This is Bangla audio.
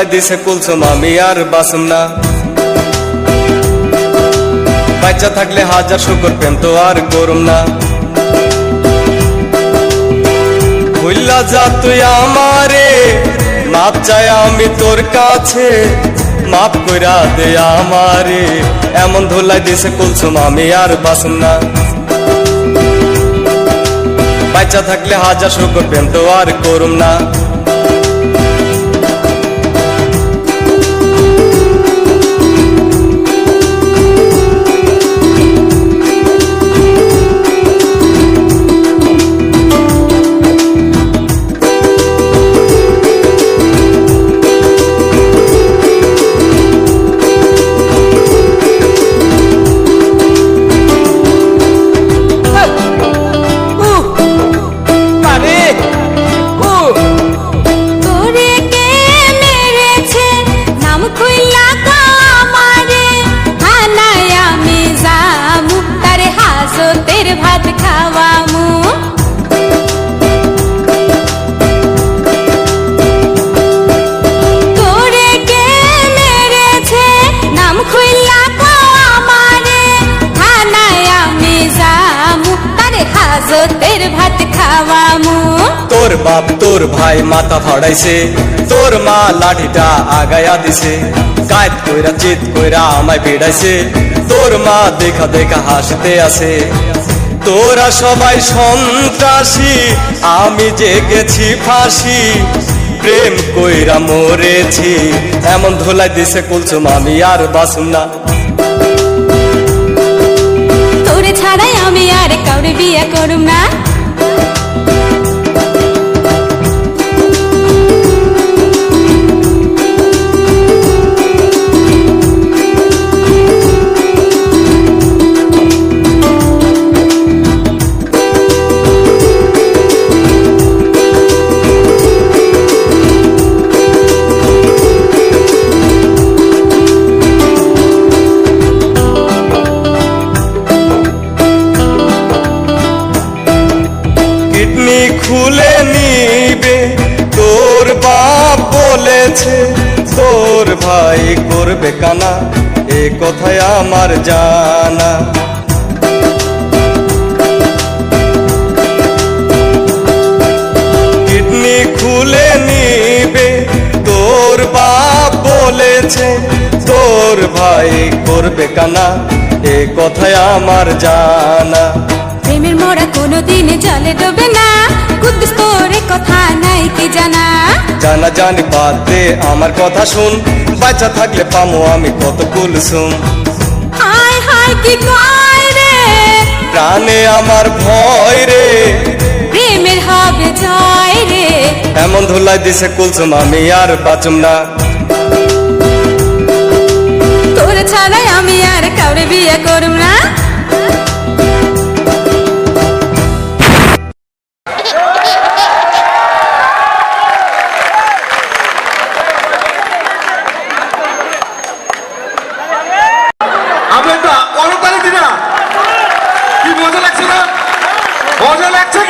ধুলাই দিছে কুলসুম আমি আর বাসুম না। বাচ্চা থাকলে হাজার শুকর প্রেম তো আর করুম না। ভুল্লা যা তুই আমারে, মাপ চাই আমি তোর কাছে, মাপ কইরা দে আমারে। এমন ধুলাই দিছে কুলসুম আমি আর বাসুম না। বাচ্চা থাকলে হাজার শুকর প্রেম তো আর করুম না। তোর বাপ তোর ভাই মাথা ফাড়াইছে, তোর মা লাঠিটা আগায়া দিছে, কায়দ কইরা চিত কইরা আমায় বেড়াইছে, তোর মা দেখা দেখা হাসতে আছে। তোরা সবাই সন্ত্রাসী, আমি যে গেছি ফাঁসি, প্রেম কইরা মরেছি। এমন ধুলাই দিছে কুলসুম আমি আর বাসুম না। তোরে ছাড়াই আমি আর কাউরে বিয়ে করুম না। খুলে নিবে তোর বাপ বলেছে, তোর ভাই করবে কানা, এ কথাই আমার জানা। কিডনি খুলে নিবে তোর বাপ বলেছে, তোর ভাই করবে কানা, এ কথাই আমার জানা। প্রেমের মোড়া কোনোদিন জলে ডোবে না, কুদ্দুস তোর কথা নাই কি জানা। জানা জানি বাদ দে আমার কথা শুন, বাচ্চা থাকলে পামো আমি কত কুলসুম। হায় হায় কি কয় রে, প্রাণে আমার ভয় রে, প্রেমের হবে জয় রে। এমন ধুলাই দিছে কুলসুম আমি আর বাঁচুম না। তোর ছাড়াই আমি আর কাউরে বিয়ে করুম না। কি মজা লাগছে না? মজা লাগছে